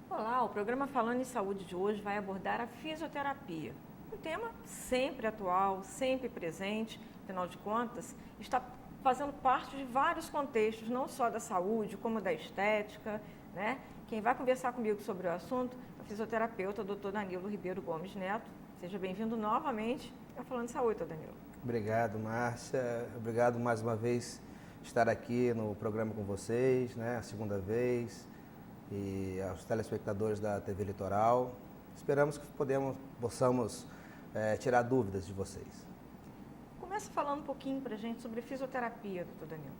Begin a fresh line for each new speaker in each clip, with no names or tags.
Olá, o programa Falando em Saúde de hoje vai abordar a fisioterapia. Um tema sempre atual, sempre presente, afinal de contas, está fazendo parte de vários contextos, não só da saúde, como da estética, né? Quem vai conversar comigo sobre o assunto é o fisioterapeuta Dr. Danilo Ribeiro Gomes Neto. Seja bem-vindo novamente ao Falando em Saúde, Dr. Danilo.
Obrigado, Márcia. Obrigado mais uma vez estar aqui no programa com vocês, né? A segunda vez. E aos telespectadores da TV Litoral. Esperamos que possamos tirar dúvidas de vocês.
Começa falando um pouquinho para a gente sobre fisioterapia, doutor Danilo.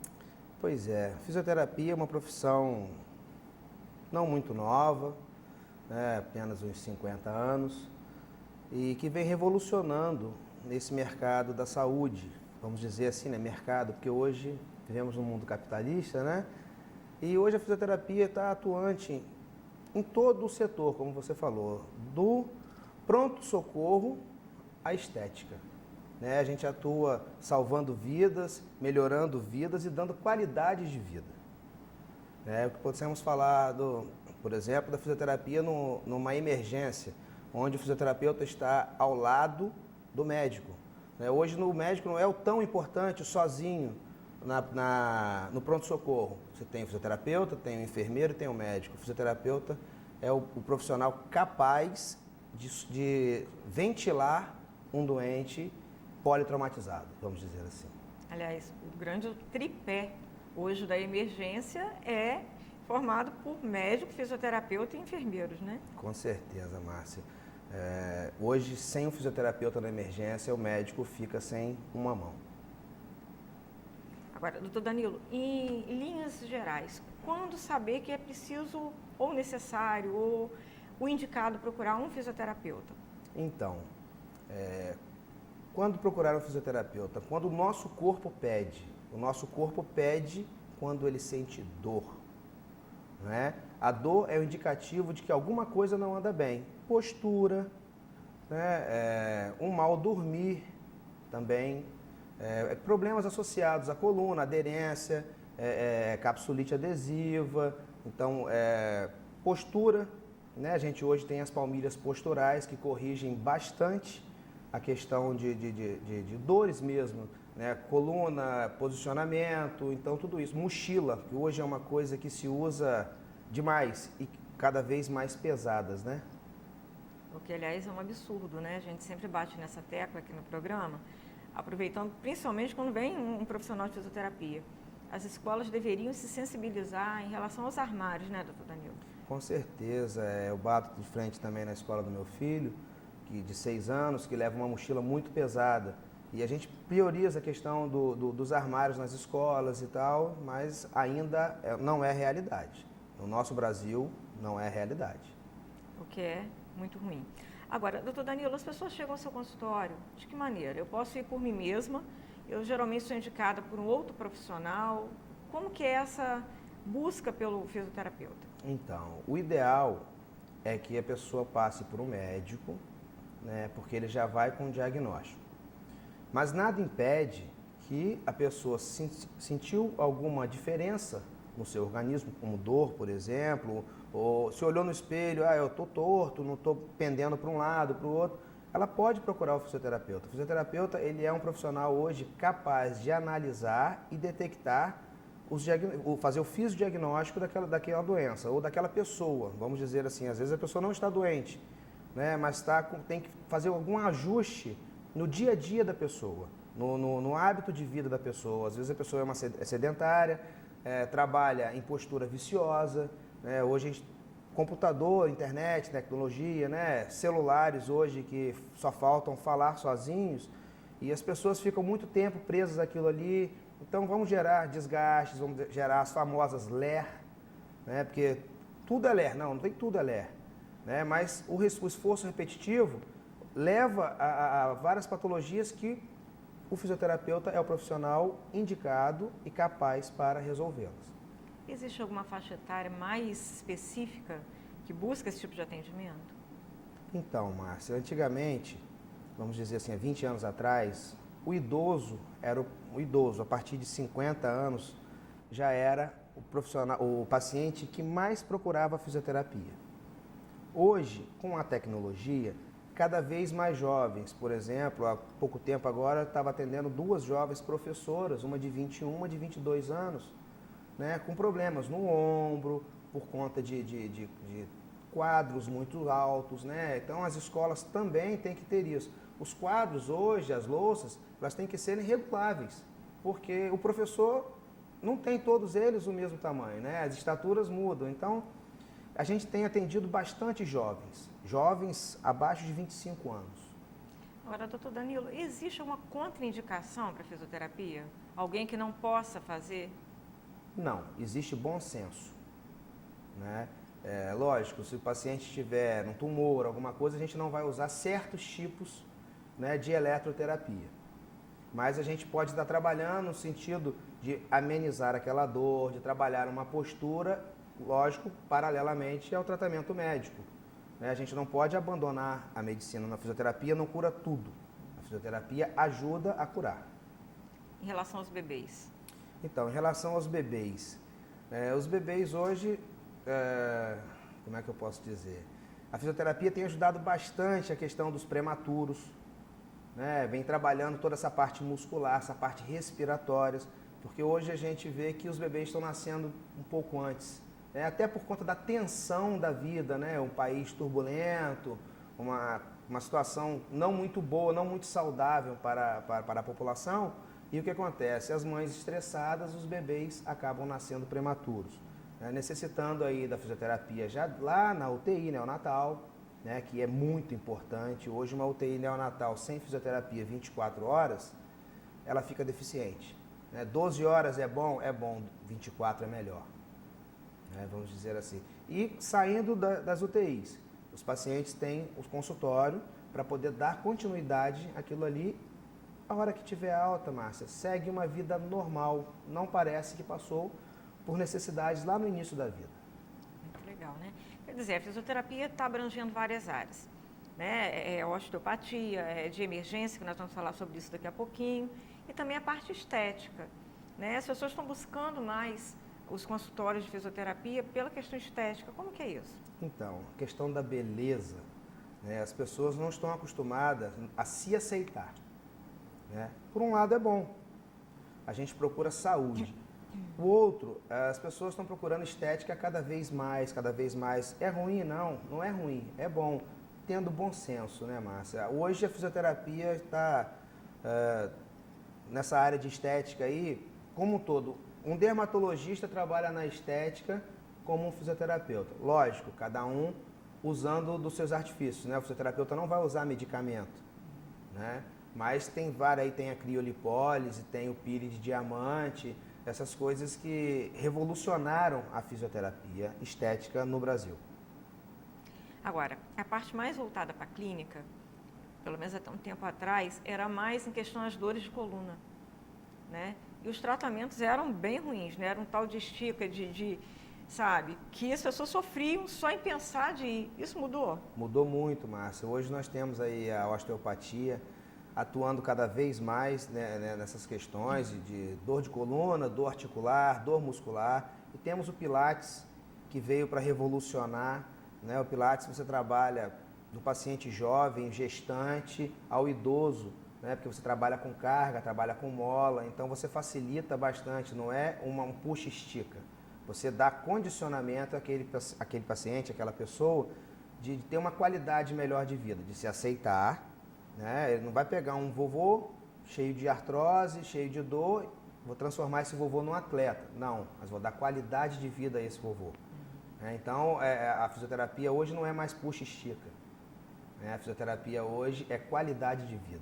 Pois é, fisioterapia é uma profissão não muito nova, né? Apenas uns 50 anos, e que vem revolucionando nesse mercado da saúde, vamos dizer assim, né? Mercado, porque hoje vivemos num mundo capitalista, né? E hoje a fisioterapia está atuante em todo o setor, como você falou, do pronto-socorro à estética. Né? A gente atua salvando vidas, melhorando vidas e dando qualidade de vida. O que podemos falar, por exemplo, da fisioterapia numa emergência, onde o fisioterapeuta está ao lado do médico. Hoje o médico não é tão importante sozinho no pronto-socorro. Você tem o fisioterapeuta, tem o enfermeiro, tem o médico. O fisioterapeuta é o profissional capaz de ventilar um doente politraumatizado, vamos dizer assim.
Aliás, o grande tripé hoje da emergência é formado por médico, fisioterapeuta e enfermeiros, né?
Com certeza, Márcia. Hoje, sem o fisioterapeuta na emergência, o médico fica sem uma mão.
Agora, doutor Danilo, em linhas gerais, quando saber que é preciso ou necessário ou o indicado procurar um fisioterapeuta?
Então, quando procurar um fisioterapeuta? Quando o nosso corpo pede. O nosso corpo pede quando ele sente dor. Né? A dor é o indicativo de que alguma coisa não anda bem. Postura, né? Um mal dormir também. Problemas associados à coluna, aderência, capsulite adesiva, então postura, né? A gente hoje tem as palmilhas posturais que corrigem bastante a questão de dores mesmo, né? Coluna, posicionamento, então tudo isso. Mochila, que hoje é uma coisa que se usa demais e cada vez mais pesadas, né?
O que, aliás, é um absurdo, né? A gente sempre bate nessa tecla aqui no programa, aproveitando principalmente quando vem um profissional de fisioterapia. As escolas deveriam se sensibilizar em relação aos armários, né, doutor Danilo?
Com certeza. Eu bato de frente também na escola do meu filho, de 6 anos, que leva uma mochila muito pesada. E a gente prioriza a questão dos armários nas escolas e tal, mas ainda não é realidade. No nosso Brasil, não é realidade.
O que é muito ruim. Agora, doutor Danilo, as pessoas chegam ao seu consultório, de que maneira? Eu posso ir por mim mesma, eu geralmente sou indicada por um outro profissional. Como que é essa busca pelo fisioterapeuta?
Então, o ideal é que a pessoa passe por um médico, né, porque ele já vai com um diagnóstico. Mas nada impede que a pessoa sentiu alguma diferença no seu organismo, como dor, por exemplo, ou se olhou no espelho, eu estou torto, não estou pendendo para um lado, para o outro, ela pode procurar o fisioterapeuta. O fisioterapeuta, ele é um profissional hoje capaz de analisar e detectar, fazer o fisiodiagnóstico daquela doença ou daquela pessoa, vamos dizer assim. Às vezes a pessoa não está doente, né, mas tem que fazer algum ajuste no dia a dia da pessoa, no hábito de vida da pessoa. Às vezes a pessoa é sedentária, trabalha em postura viciosa, né? Hoje a gente, computador, internet, tecnologia, né? Celulares hoje que só faltam falar sozinhos, e as pessoas ficam muito tempo presas àquilo ali. Então vamos gerar desgastes, vamos gerar as famosas LER, né? Porque tudo é LER, não tem tudo é LER, né? Mas o esforço repetitivo leva a várias patologias que o fisioterapeuta é o profissional indicado e capaz para resolvê-las.
Existe alguma faixa etária mais específica que busca esse tipo de atendimento?
Então, Márcia, antigamente, vamos dizer assim, há 20 anos atrás, o idoso o idoso, a partir de 50 anos, já era o profissional, o paciente que mais procurava fisioterapia. Hoje, com a tecnologia, cada vez mais jovens, por exemplo, há pouco tempo agora, estava atendendo duas jovens professoras, uma de 21, uma de 22 anos, né, com problemas no ombro, por conta de quadros muito altos, né? Então as escolas também têm que ter isso. Os quadros hoje, as louças, elas têm que serem reguláveis, porque o professor não tem todos eles o mesmo tamanho, né? As estaturas mudam. Então, a gente tem atendido bastante jovens, jovens abaixo de 25 anos.
Agora, doutor Danilo, existe uma contraindicação para fisioterapia? Alguém que não possa fazer?
Não, existe bom senso, né? Lógico, se o paciente tiver um tumor, alguma coisa, a gente não vai usar certos tipos, né, de eletroterapia. Mas a gente pode estar trabalhando no sentido de amenizar aquela dor, de trabalhar uma postura, lógico, paralelamente ao tratamento médico, né? A gente não pode abandonar a medicina na fisioterapia, não cura tudo. A fisioterapia ajuda a curar.
Em relação aos bebês?
Então, em relação aos bebês, os bebês hoje, como é que eu posso dizer? A fisioterapia tem ajudado bastante a questão dos prematuros, né? Vem trabalhando toda essa parte muscular, essa parte respiratória, porque hoje a gente vê que os bebês estão nascendo um pouco antes, né? Até por conta da tensão da vida, né? Um país turbulento, uma situação não muito boa, não muito saudável para a população. E o que acontece? As mães estressadas, os bebês acabam nascendo prematuros, né? Necessitando aí da fisioterapia já lá na UTI neonatal, né, que é muito importante. Hoje uma UTI neonatal sem fisioterapia 24 horas, ela fica deficiente, né? 12 horas é bom, 24 é melhor, né, vamos dizer assim. E saindo das UTIs, os pacientes têm o consultório para poder dar continuidade àquilo ali. A hora que tiver alta, Márcia, segue uma vida normal, não parece que passou por necessidades lá no início da vida.
Muito legal, né? Quer dizer, a fisioterapia está abrangendo várias áreas, né? É osteopatia, é de emergência, que nós vamos falar sobre isso daqui a pouquinho, e também a parte estética, né? As pessoas estão buscando mais os consultórios de fisioterapia pela questão estética. Como que é isso?
Então, a questão da beleza, né? As pessoas não estão acostumadas a se aceitar, né? Por um lado é bom, a gente procura saúde. O outro, as pessoas estão procurando estética cada vez mais, cada vez mais. É ruim? Não, não é ruim, é bom, tendo bom senso, né, Márcia? Hoje a fisioterapia está nessa área de estética aí, como um todo. Um dermatologista trabalha na estética como um fisioterapeuta. Lógico, cada um usando dos seus artifícios, né? O fisioterapeuta não vai usar medicamento, né? Mas tem várias aí, tem a criolipólise, tem o pire de diamante, essas coisas que revolucionaram a fisioterapia estética no Brasil.
Agora, a parte mais voltada para a clínica, pelo menos até um tempo atrás, era mais em questão das dores de coluna, né? E os tratamentos eram bem ruins, né? Era um tal de estica, sabe, que as pessoas sofriam só em pensar de ir. Isso mudou?
Mudou muito, Márcia. Hoje nós temos aí a osteopatia atuando cada vez mais, né, nessas questões de dor de coluna, dor articular, dor muscular. E temos o Pilates, que veio para revolucionar, né? O Pilates você trabalha do paciente jovem, gestante, ao idoso, né? Porque você trabalha com carga, trabalha com mola, então você facilita bastante, não é um puxa e estica. Você dá condicionamento àquele paciente, àquela pessoa, de ter uma qualidade melhor de vida, de se aceitar, né? Ele não vai pegar um vovô cheio de artrose, cheio de dor, vou transformar esse vovô num atleta. Não, mas vou dar qualidade de vida a esse vovô. Então, a fisioterapia hoje não é mais puxa e estica, né? A fisioterapia hoje é qualidade de vida.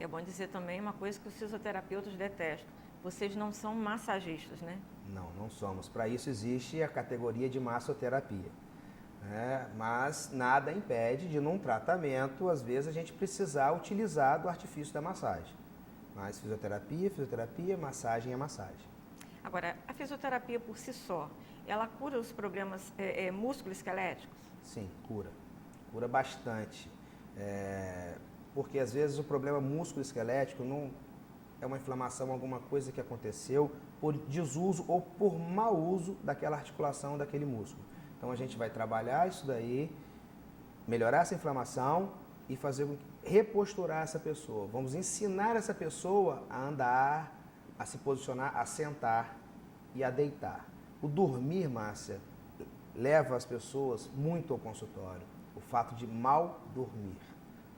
É bom dizer também uma coisa que os fisioterapeutas detestam. Vocês não são massagistas, né?
Não, não somos. Para isso existe a categoria de massoterapia. Mas nada impede de, num tratamento, às vezes a gente precisar utilizar do artifício da massagem. Mas fisioterapia, massagem é massagem.
Agora, a fisioterapia por si só, ela cura os problemas musculoesqueléticos?
Sim, cura. Cura bastante. Porque às vezes o problema musculoesquelético não é uma inflamação, alguma coisa que aconteceu por desuso ou por mau uso daquela articulação, daquele músculo. Então a gente vai trabalhar isso daí, melhorar essa inflamação e reposturar essa pessoa. Vamos ensinar essa pessoa a andar, a se posicionar, a sentar e a deitar. O dormir, Márcia, leva as pessoas muito ao consultório. O fato de mal dormir,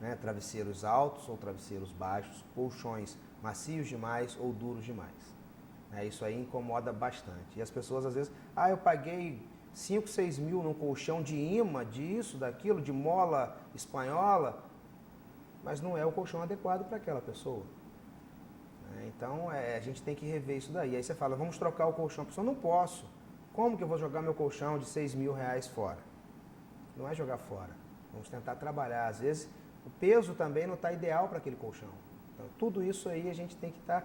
né? Travesseiros altos ou travesseiros baixos, colchões macios demais ou duros demais. Isso aí incomoda bastante. E as pessoas às vezes, eu paguei 5, 6 mil num colchão de imã, disso, daquilo, de mola espanhola, mas não é o colchão adequado para aquela pessoa. Então, a gente tem que rever isso daí. Aí você fala, vamos trocar o colchão. A pessoa, não posso. Como que eu vou jogar meu colchão de 6 mil reais fora? Não é jogar fora. Vamos tentar trabalhar. Às vezes, o peso também não está ideal para aquele colchão. Então, tudo isso aí a gente tem que estar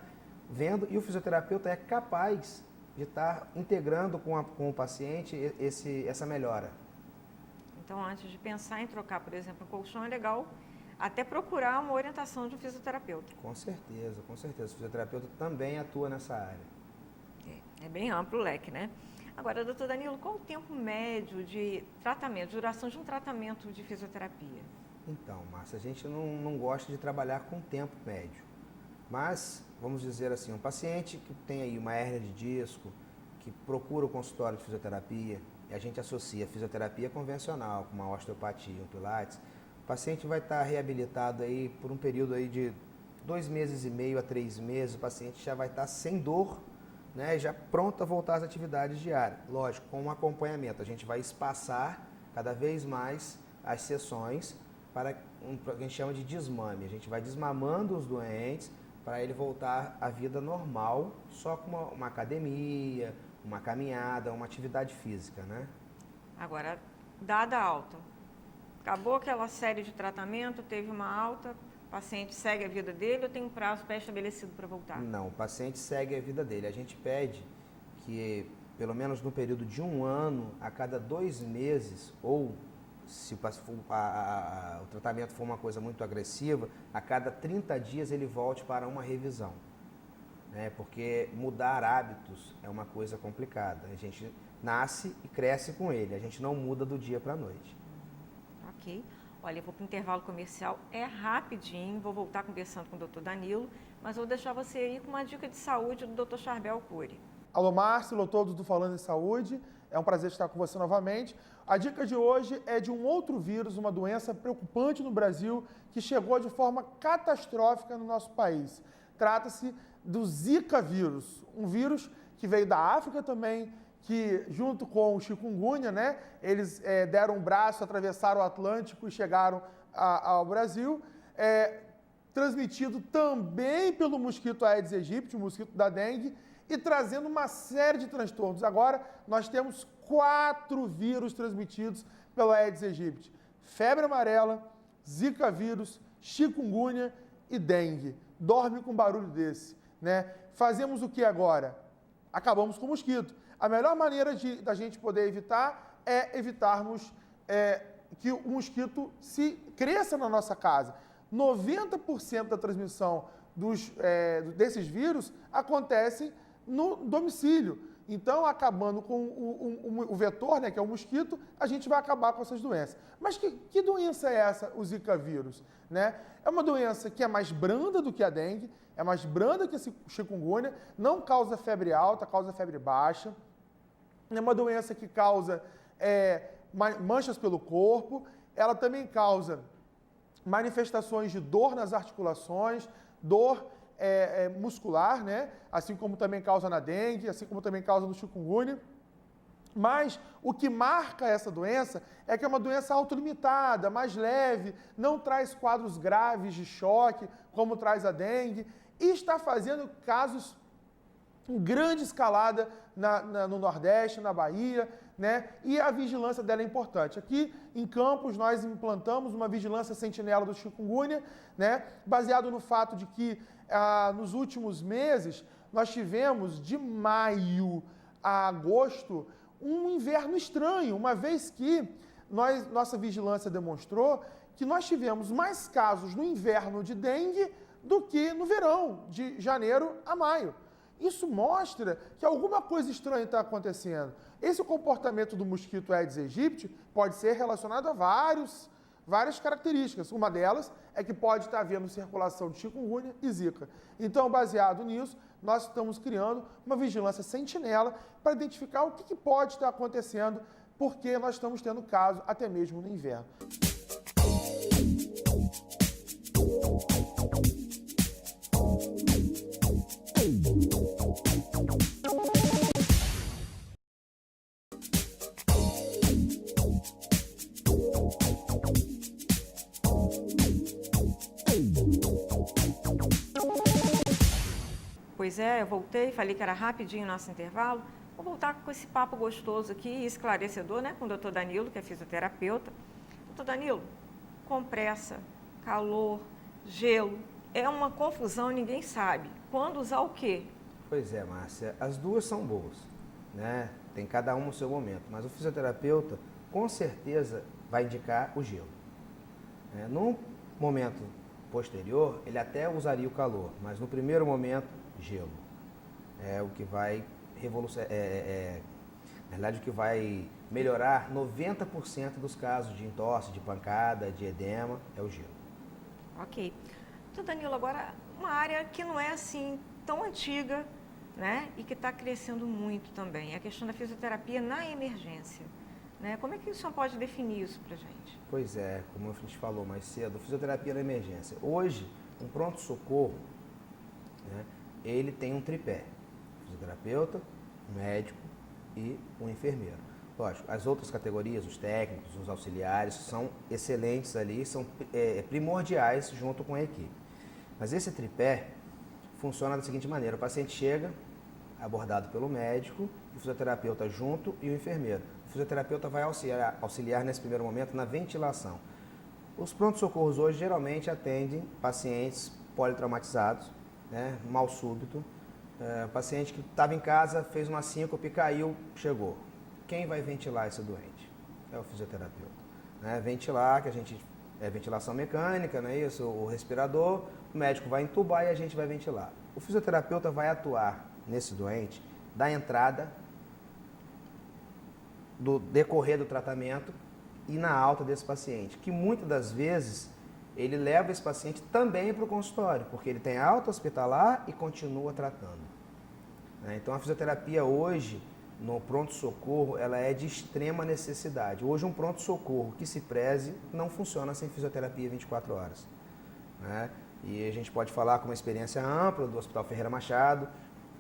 vendo. E o fisioterapeuta é capaz de estar integrando com o paciente essa melhora.
Então, antes de pensar em trocar, por exemplo, um colchão, é legal até procurar uma orientação de um fisioterapeuta.
Com certeza, com certeza. O fisioterapeuta também atua nessa área.
É bem amplo o leque, né? Agora, doutor Danilo, qual o tempo médio de tratamento, duração de um tratamento de fisioterapia?
Então, Márcia, a gente não gosta de trabalhar com tempo médio. Mas, vamos dizer assim, um paciente que tem aí uma hérnia de disco, que procura o consultório de fisioterapia, e a gente associa a fisioterapia convencional com uma osteopatia, um pilates, o paciente vai estar reabilitado aí por um período aí de 2 meses e meio a 3 meses, o paciente já vai estar sem dor, né, já pronto a voltar às atividades diárias. Lógico, com um acompanhamento, a gente vai espaçar cada vez mais as sessões para o que a gente chama de desmame. A gente vai desmamando os doentes para ele voltar à vida normal, só com uma academia, uma caminhada, uma atividade física, né?
Agora, dada a alta, acabou aquela série de tratamento, teve uma alta, o paciente segue a vida dele ou tem um prazo pré-estabelecido para voltar?
Não, o paciente segue a vida dele. A gente pede que, pelo menos no período de 1 ano, a cada 2 meses, ou se o tratamento for uma coisa muito agressiva, a cada 30 dias ele volte para uma revisão. Porque mudar hábitos é uma coisa complicada. A gente nasce e cresce com ele, a gente não muda do dia para a noite.
Ok. Olha, eu vou para o intervalo comercial, é rapidinho, vou voltar conversando com o doutor Danilo, mas vou deixar você aí com uma dica de saúde do doutor Charbel Cury.
Alô, Márcio, alô todos do Falando em Saúde, é um prazer estar com você novamente. A dica de hoje é de um outro vírus, uma doença preocupante no Brasil, que chegou de forma catastrófica no nosso país. Trata-se do Zika vírus, um vírus que veio da África também, que junto com o chikungunya, né, eles deram um braço, atravessaram o Atlântico e chegaram ao Brasil, transmitido também pelo mosquito Aedes aegypti, o mosquito da dengue, e trazendo uma série de transtornos. Agora, nós temos 4 vírus transmitidos pelo Aedes aegypti: febre amarela, Zika vírus, chikungunya e dengue. Dorme com barulho desse, né? Fazemos o que agora? Acabamos com o mosquito. A melhor maneira da gente poder evitar é evitarmos que o mosquito cresça na nossa casa. 90% da transmissão desses vírus acontece no domicílio. Então, acabando com o vetor, né, que é o mosquito, a gente vai acabar com essas doenças. Mas que doença é essa, o Zika vírus? Né? É uma doença que é mais branda do que a dengue, é mais branda que a chikungunya, não causa febre alta, causa febre baixa. É uma doença que causa manchas pelo corpo, ela também causa manifestações de dor nas articulações, dor muscular, né? Assim como também causa na dengue, assim como também causa no chikungunya. Mas o que marca essa doença é que é uma doença autolimitada, mais leve, não traz quadros graves de choque, como traz a dengue, e está fazendo casos em grande escalada no Nordeste, na Bahia, né? E a vigilância dela é importante. Aqui em Campos nós implantamos uma vigilância sentinela do chikungunya, né? Baseado no fato de que nos últimos meses nós tivemos, de maio a agosto, um inverno estranho, uma vez que nossa vigilância demonstrou que nós tivemos mais casos no inverno de dengue do que no verão, de janeiro a maio. Isso mostra que alguma coisa estranha está acontecendo. Esse comportamento do mosquito Aedes aegypti pode ser relacionado a várias características. Uma delas é que pode estar havendo circulação de chikungunya e zika. Então, baseado nisso, nós estamos criando uma vigilância sentinela para identificar o que pode estar acontecendo, porque nós estamos tendo casos até mesmo no inverno.
Pois é, eu voltei, falei que era rapidinho o nosso intervalo. Vou voltar com esse papo gostoso aqui, esclarecedor, né, com o doutor Danilo, que é fisioterapeuta. Doutor Danilo, compressa, calor, gelo, é uma confusão, ninguém sabe. Quando usar o quê?
Pois é, Márcia, as duas são boas, né? Tem cada um no seu momento, mas o fisioterapeuta com certeza vai indicar o gelo. No momento posterior, ele até usaria o calor, mas no primeiro momento, gelo. É o que vai na verdade, o que vai melhorar 90% dos casos de entorse, de pancada, de edema, é o gelo.
Ok. Então, Danilo, agora uma área que não é assim tão antiga, né, e que está crescendo muito também, é a questão da fisioterapia na emergência. Né? Como é que o senhor pode definir isso para a gente?
Pois é, como a gente falou mais cedo, fisioterapia na emergência. Hoje, um pronto-socorro, né, ele tem um tripé, fisioterapeuta, médico e um enfermeiro. Lógico, as outras categorias, os técnicos, os auxiliares, são excelentes ali, são primordiais junto com a equipe. Mas esse tripé funciona da seguinte maneira: o paciente chega, abordado pelo médico, o fisioterapeuta junto e o enfermeiro. O fisioterapeuta vai auxiliar nesse primeiro momento na ventilação. Os prontos-socorros hoje geralmente atendem pacientes politraumatizados, né, mal súbito, paciente que estava em casa, fez uma síncope, caiu, chegou. Quem vai ventilar esse doente? É o fisioterapeuta. Né? Ventilar, que a gente é ventilação mecânica, não é isso? O respirador, o médico vai entubar e a gente vai ventilar. O fisioterapeuta vai atuar nesse doente da entrada, do decorrer do tratamento e na alta desse paciente, que muitas das vezes ele leva esse paciente também para o consultório, porque ele tem alta hospitalar e continua tratando. Então a fisioterapia hoje, no pronto-socorro, ela é de extrema necessidade. Hoje um pronto-socorro que se preze não funciona sem fisioterapia 24 horas. Né? E a gente pode falar com uma experiência ampla do Hospital Ferreira Machado,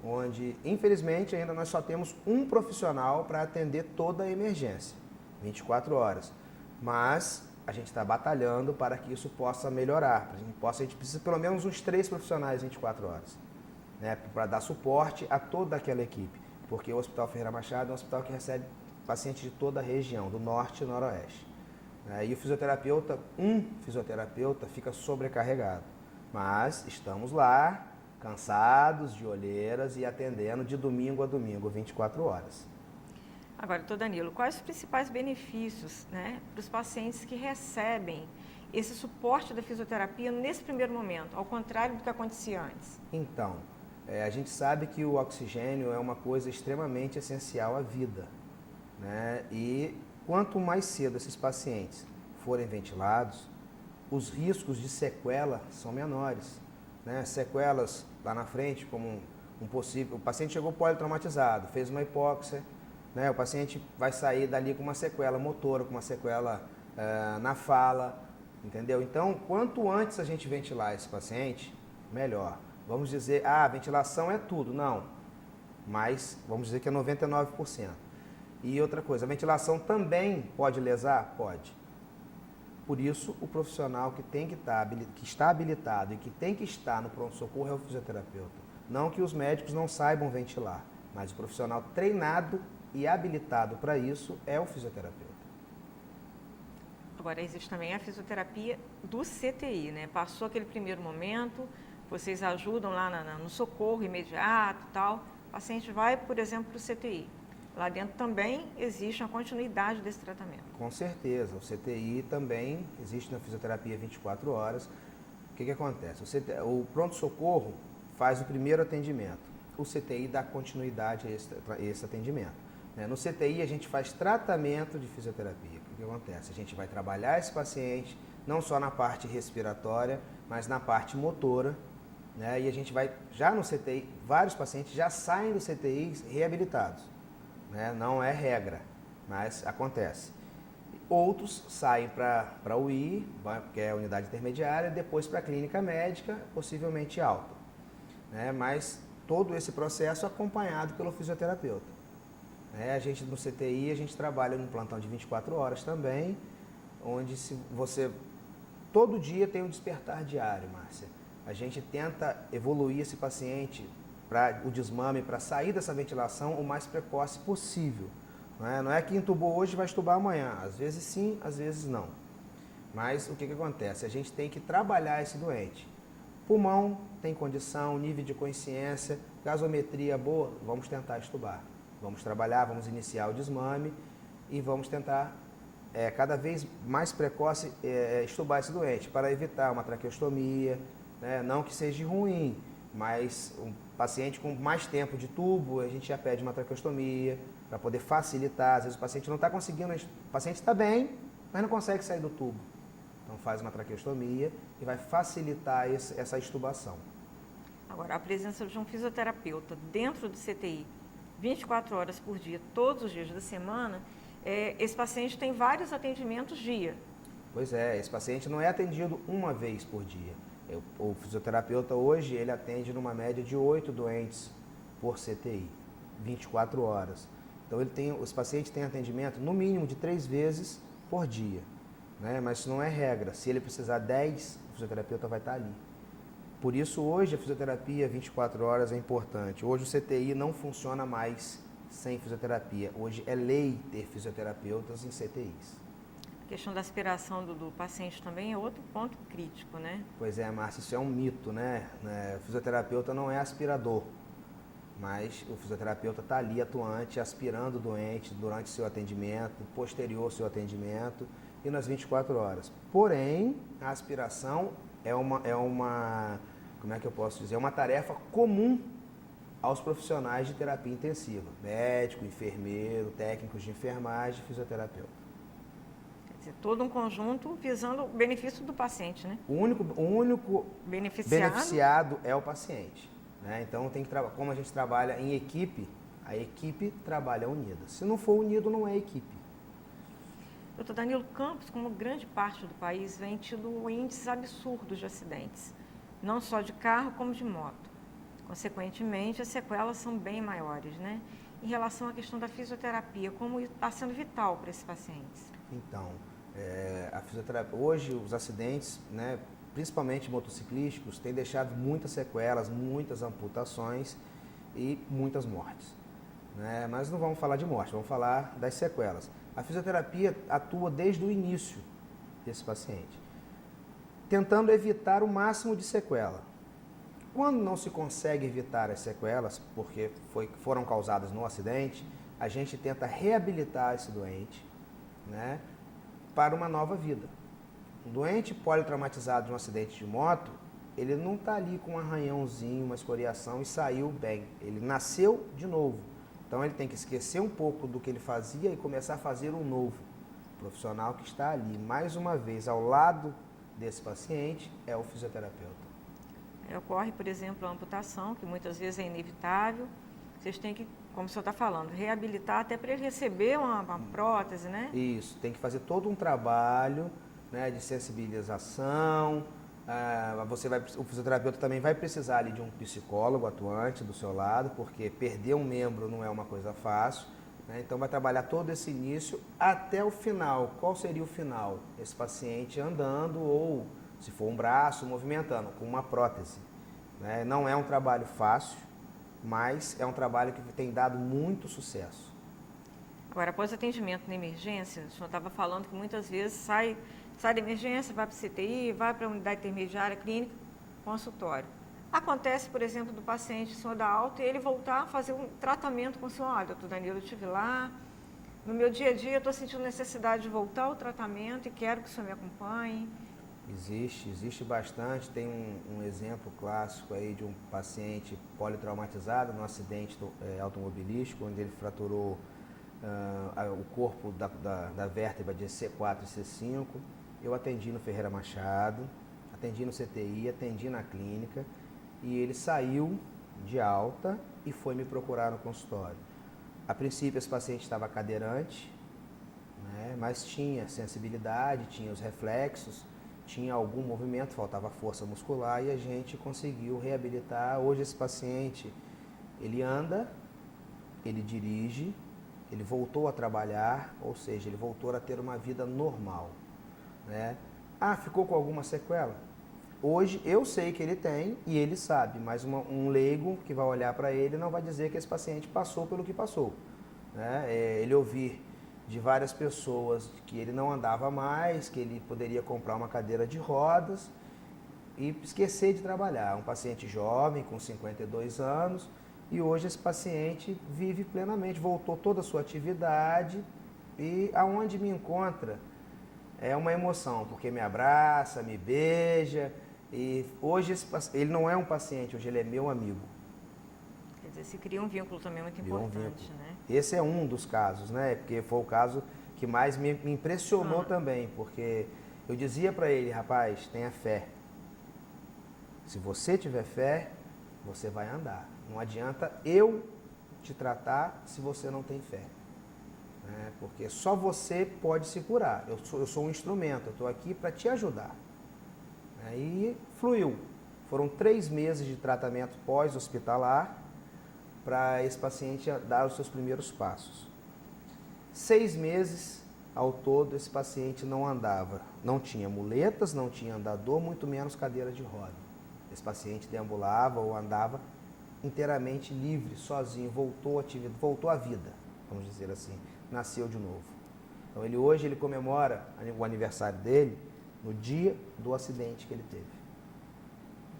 onde, infelizmente, ainda nós só temos um profissional para atender toda a emergência, 24 horas. Mas a gente está batalhando para que isso possa melhorar. A gente precisa pelo menos uns 3 profissionais 24 horas, né, para dar suporte a toda aquela equipe. Porque o Hospital Ferreira Machado é um hospital que recebe pacientes de toda a região, do norte e noroeste. E o fisioterapeuta, um fisioterapeuta, fica sobrecarregado. Mas estamos lá, cansados, de olheiras e atendendo de domingo a domingo, 24 horas.
Agora, doutor Danilo, quais os principais benefícios, né, para os pacientes que recebem esse suporte da fisioterapia nesse primeiro momento, ao contrário do que acontecia antes?
Então, a gente sabe que o oxigênio é uma coisa extremamente essencial à vida, né? E quanto mais cedo esses pacientes forem ventilados, os riscos de sequela são menores, né? Sequelas lá na frente, como um possível... O paciente chegou politraumatizado, fez uma hipóxia, né? O paciente vai sair dali com uma sequela motora, com uma sequela na fala, entendeu? Então, quanto antes a gente ventilar esse paciente, melhor. Vamos dizer, a ventilação é tudo. Não, mas vamos dizer que é 99%. E outra coisa, a ventilação também pode lesar? Pode. Por isso, o profissional que está habilitado e que tem que estar no pronto-socorro é o fisioterapeuta. Não que os médicos não saibam ventilar, mas o profissional treinado e habilitado para isso é o fisioterapeuta.
Agora, existe também a fisioterapia do CTI, né? Passou aquele primeiro momento, vocês ajudam lá no socorro imediato e tal, o paciente vai, por exemplo, para o CTI. Lá dentro também existe uma continuidade desse tratamento.
Com certeza. O CTI também existe na fisioterapia 24 horas. O que acontece? O pronto-socorro faz o primeiro atendimento. O CTI dá continuidade a esse atendimento. No CTI a gente faz tratamento de fisioterapia. O que acontece? A gente vai trabalhar esse paciente não só na parte respiratória, mas na parte motora. E a gente vai, já no CTI, vários pacientes já saem do CTI reabilitados. Não é regra, mas acontece. Outros saem para a UI, que é a unidade intermediária, depois para a clínica médica, possivelmente alta. Mas todo esse processo acompanhado pelo fisioterapeuta. A gente no CTI, a gente trabalha num plantão de 24 horas também, onde se você todo dia tem um despertar diário, Márcia. A gente tenta evoluir esse paciente para o desmame, para sair dessa ventilação o mais precoce possível. Não é que entubou hoje vai estubar amanhã. Às vezes sim, às vezes não. Mas o que acontece? A gente tem que trabalhar esse doente. Pulmão tem condição, nível de consciência, gasometria boa, vamos tentar estubar. Vamos trabalhar, vamos iniciar o desmame e vamos tentar cada vez mais precoce estubar esse doente para evitar uma traqueostomia, não que seja ruim, mas um paciente com mais tempo de tubo, a gente já pede uma traqueostomia para poder facilitar. Às vezes o paciente não está conseguindo, o paciente está bem, mas não consegue sair do tubo. Então faz uma traqueostomia e vai facilitar essa extubação.
Agora, a presença de um fisioterapeuta dentro do CTI, 24 horas por dia, todos os dias da semana, esse paciente tem vários atendimentos dia.
Pois é, esse paciente não é atendido uma vez por dia. O fisioterapeuta hoje, ele atende numa média de 8 doentes por CTI, 24 horas. Então esse paciente tem atendimento no mínimo de 3 vezes por dia. Mas isso não é regra. Se ele precisar 10, o fisioterapeuta vai estar ali. Por isso hoje a fisioterapia 24 horas é importante. Hoje o CTI não funciona mais sem fisioterapia. Hoje é lei ter fisioterapeutas em CTIs.
A questão da aspiração do paciente também é outro ponto crítico, né?
Pois é, Márcia, isso é um mito, né? O fisioterapeuta não é aspirador, mas o fisioterapeuta está ali atuante, aspirando o doente durante seu atendimento, posterior ao seu atendimento e nas 24 horas. Porém, a aspiração é uma, como é que eu posso dizer? É uma tarefa comum aos profissionais de terapia intensiva, médico, enfermeiro, técnicos de enfermagem, fisioterapeuta.
Quer dizer, todo um conjunto visando o benefício do paciente, né?
O único beneficiado é o paciente. Então, como a gente trabalha em equipe, a equipe trabalha unida. Se não for unido, não é equipe.
Doutor Danilo, Campos, como grande parte do país, vem tido índices absurdos de acidentes, não só de carro como de moto. Consequentemente, as sequelas são bem maiores, né? Em relação à questão da fisioterapia, como está sendo vital para esses pacientes?
Então, a fisioterapia, hoje os acidentes, principalmente motociclísticos, têm deixado muitas sequelas, muitas amputações e muitas mortes. Mas não vamos falar de morte, vamos falar das sequelas. A fisioterapia atua desde o início desse paciente, tentando evitar o máximo de sequela. Quando não se consegue evitar as sequelas, porque foram causadas no acidente, a gente tenta reabilitar esse doente, para uma nova vida. Um doente politraumatizado de um acidente de moto, ele não está ali com um arranhãozinho, uma escoriação e saiu bem. Ele nasceu de novo. Então ele tem que esquecer um pouco do que ele fazia e começar a fazer um novo. O profissional que está ali, mais uma vez, ao lado desse paciente, é o fisioterapeuta.
Ocorre, por exemplo, a amputação, que muitas vezes é inevitável. Vocês têm que, como o senhor está falando, reabilitar até para ele receber uma prótese, né?
Isso, tem que fazer todo um trabalho de sensibilização. O fisioterapeuta também vai precisar ali de um psicólogo atuante do seu lado, porque perder um membro não é uma coisa fácil. Então vai trabalhar todo esse início até o final. Qual seria o final? Esse paciente andando ou, se for um braço, movimentando, com uma prótese. Não é um trabalho fácil, mas é um trabalho que tem dado muito sucesso.
Agora, após atendimento na emergência, o senhor estava falando que muitas vezes sai da emergência, vai para o CTI, vai para a unidade intermediária, clínica, consultório. Acontece, por exemplo, do paciente, o senhor dá alta, e ele voltar a fazer um tratamento com o senhor. Olha, doutor Danilo, eu estive lá, no meu dia a dia eu estou sentindo necessidade de voltar ao tratamento e quero que o senhor me acompanhe.
Existe bastante. Tem um exemplo clássico aí de um paciente politraumatizado num acidente automobilístico, onde ele fraturou o corpo da vértebra de C4 e C5. Eu atendi no Ferreira Machado, atendi no CTI, atendi na clínica, e ele saiu de alta e foi me procurar no consultório. A princípio, esse paciente estava cadeirante, né, mas tinha sensibilidade, tinha os reflexos, tinha algum movimento, faltava força muscular, e a gente conseguiu reabilitar. Hoje esse paciente, ele anda, ele dirige, ele voltou a trabalhar, ou seja, ele voltou a ter uma vida normal, né? Ah, ficou com alguma sequela? Hoje eu sei que ele tem e ele sabe, mas um leigo que vai olhar para ele não vai dizer que esse paciente passou pelo que passou, né? Ele ouvir de várias pessoas que ele não andava mais, que ele poderia comprar uma cadeira de rodas e esquecer de trabalhar. Um paciente jovem, com 52 anos, e hoje esse paciente vive plenamente, voltou toda a sua atividade, e aonde me encontra é uma emoção, porque me abraça, me beija, e hoje ele não é um paciente, hoje ele é meu amigo.
Quer dizer, se cria um vínculo também muito importante, né?
Esse é um dos casos, né? Porque foi o caso que mais me impressionou também, porque eu dizia para ele, rapaz, tenha fé. Se você tiver fé, você vai andar. Não adianta eu te tratar se você não tem fé, né? Porque só você pode se curar. Eu sou um instrumento, eu estou aqui para te ajudar. Aí fluiu. Foram 3 meses de tratamento pós-hospitalar para esse paciente dar os seus primeiros passos. 6 meses ao todo, esse paciente não andava, não tinha muletas, não tinha andador, muito menos cadeira de roda. Esse paciente deambulava ou andava inteiramente livre, sozinho, voltou à vida, vamos dizer assim, nasceu de novo. Então hoje ele comemora o aniversário dele no dia do acidente que ele teve.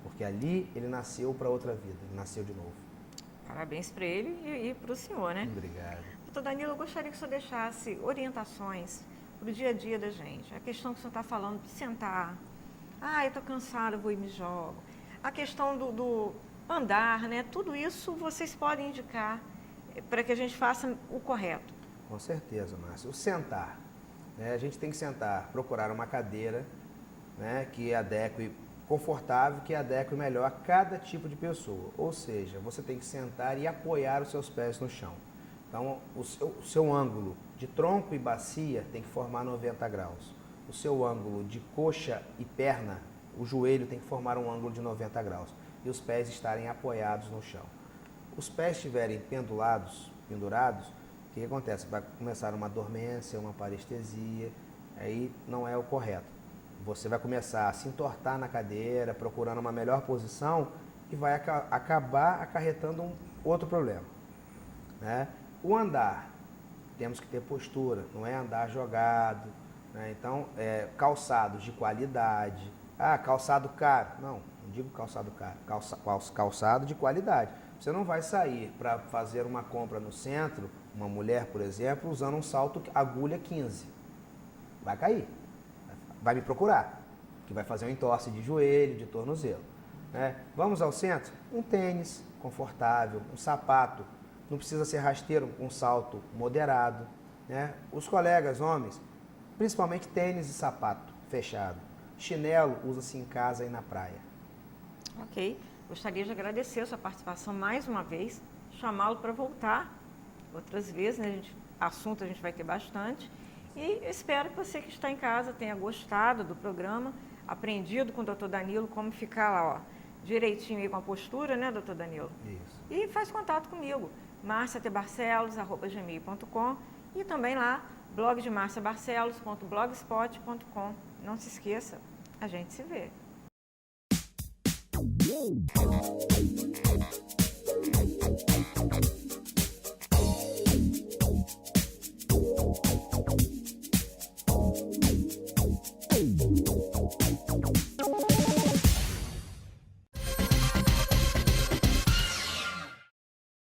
Porque ali ele nasceu para outra vida, ele nasceu de novo.
Parabéns para ele e para o senhor, né?
Obrigado.
Doutor Danilo, eu gostaria que o senhor deixasse orientações para o dia a dia da gente. A questão que o senhor está falando de sentar. Ah, eu estou cansado, vou e me jogo. A questão do andar, né? Tudo isso vocês podem indicar para que a gente faça o correto.
Com certeza, Márcio. O sentar, né? A gente tem que sentar, procurar uma cadeira, né, que adeque, confortável, que adeque melhor a cada tipo de pessoa. Ou seja, você tem que sentar e apoiar os seus pés no chão. Então, o seu ângulo de tronco e bacia tem que formar 90 graus. O seu ângulo de coxa e perna, o joelho tem que formar um ângulo de 90 graus. E os pés estarem apoiados no chão. Os pés estiverem pendurados, o que acontece? Vai começar uma dormência, uma parestesia, aí não é o correto. Você vai começar a se entortar na cadeira, procurando uma melhor posição, e vai acabar acarretando um outro problema, né? O andar, temos que ter postura, não é andar jogado, né? Então, calçados de qualidade. Ah, calçado caro. Não digo calçado caro, calçado de qualidade. Você não vai sair para fazer uma compra no centro, uma mulher, por exemplo, usando um salto agulha 15. Vai cair. Vai me procurar, que vai fazer um entorse de joelho, de tornozelo, né? Vamos ao centro? Um tênis confortável, um sapato, não precisa ser rasteiro, um salto moderado, né? Os colegas homens, principalmente tênis e sapato fechado. Chinelo usa-se em casa e na praia.
Ok. Gostaria de agradecer a sua participação mais uma vez, chamá-lo para voltar outras vezes, né? Assunto a gente vai ter bastante. E espero que você que está em casa tenha gostado do programa, aprendido com o doutor Danilo como ficar lá, ó, direitinho aí com a postura, né, doutor Danilo?
Isso.
E faz contato comigo, marciatebarcelos@gmail.com, e também lá, blog de marciabarcelos.blogspot.com. Não se esqueça, a gente se vê.